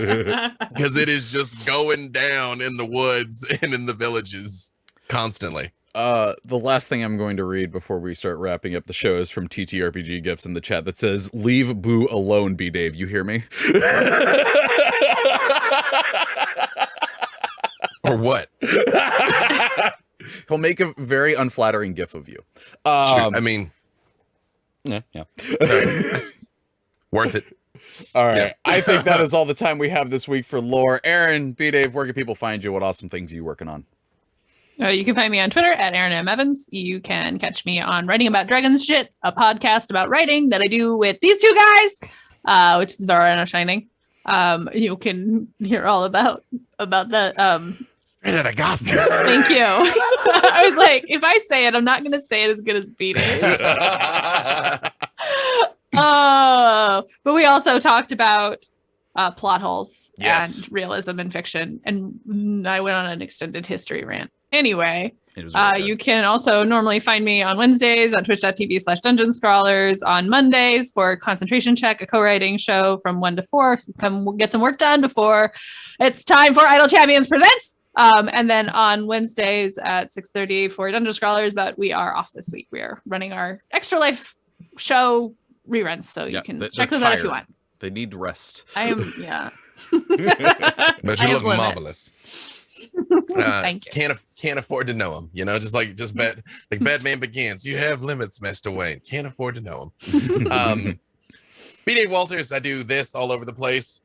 because it is just going down in the woods and in the villages constantly. The last thing I'm going to read before we start wrapping up the show is from TTRPG Gifts in the chat that says, "Leave Boo alone, B.Dave. You hear me?" Or what? He'll make a very unflattering gif of you. Sure. I mean, yeah. Worth it. All right. Yeah. I think that is all the time we have this week for lore. Erin, B.Dave, where can people find you? What awesome things are you working on? You can find me on Twitter at Erin M. Evans. You can catch me on Writing About Dragons Shit, a podcast about writing that I do with these two guys, which is Varana Shining. You can hear all about that. Straight out of Gotham. Thank you. I was like, if I say it, I'm not going to say it as good as B.Dave. But we also talked about plot holes and realism in fiction, and I went on an extended history rant. Anyway, you can also normally find me on Wednesdays on twitch.tv/Dungeon Scrawlers, on Mondays for Concentration Check, a co-writing show from 1 to 4. Come get some work done before it's time for Idle Champions Presents. And then on Wednesdays at 6:30 for Dungeon Scrawlers, but we are off this week. We are running our Extra Life show reruns, so you can check those out if you want. They need rest. I am, yeah. But you look marvelous. Thank you. Can't afford to know him, just Batman Begins. You have limits, Master Wayne. Can't afford to know him. B.Dave Walters. I do this all over the place.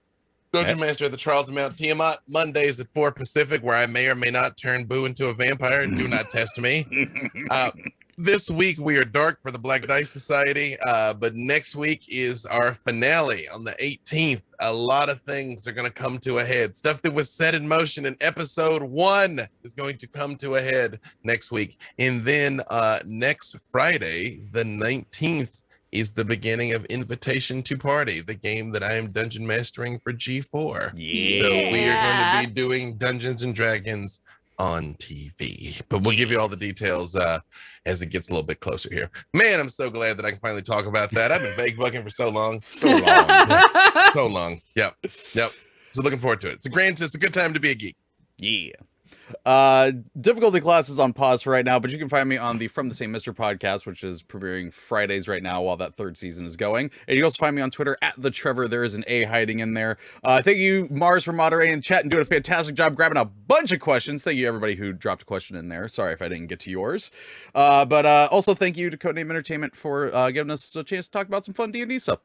Dungeon Master of the Trials of Mount Tiamat, Mondays at 4 Pacific, where I may or may not turn Boo into a vampire. Do not test me. This week we are dark for the Black Dice Society, but next week is our finale on the 18th. A lot of things are going to come to a head. Stuff that was set in motion in episode 1 is going to come to a head next week. And then next Friday, the 19th, is the beginning of Invitation to Party, the game that I am dungeon mastering for G4. Yeah. So we are going to be doing Dungeons and Dragons on TV, but we'll give you all the details as it gets a little bit closer here. Man, I'm so glad that I can finally talk about that. I've been vague bugging for so long. So long. Yep. So looking forward to it. It's a good time to be a geek. Yeah. Difficulty class is on pause for right now, but you can find me on the From the Same Mr. podcast, which is premiering Fridays right now while that 3rd season is going. And you also find me on Twitter at the Treavor. There is an A hiding in there. Thank you, Mars, for moderating the chat and doing a fantastic job grabbing a bunch of questions. Thank you, everybody who dropped a question in there. Sorry if I didn't get to yours. But also thank you to Codename Entertainment for giving us a chance to talk about some fun D&D stuff.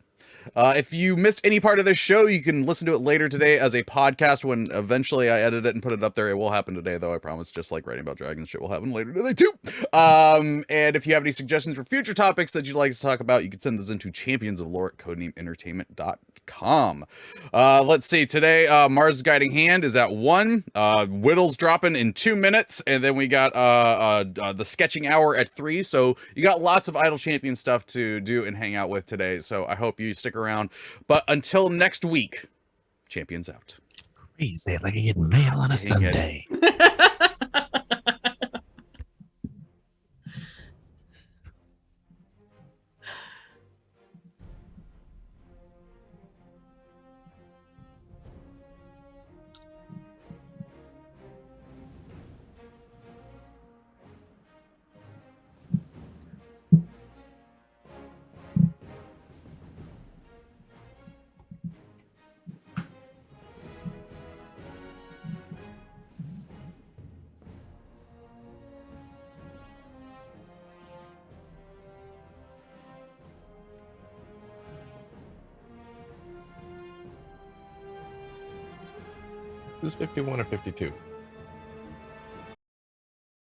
If you missed any part of this show, you can listen to it later today as a podcast when eventually I edit it and put it up there. It will happen today, though, I promise. Just like Writing About Dragons shit will happen later today, too. And if you have any suggestions for future topics that you'd like us to talk about, you can send those into championsoflore@codenameentertainment.com. Let's see. Today, Mars' Guiding Hand is at 1. Whittle's dropping in 2 minutes. And then we got the Sketching Hour at 3. So you got lots of Idle Champion stuff to do and hang out with today. So I hope you stick around. But until next week, Champions out. Crazy, like I get mail on a Sunday. Is 51 or 52?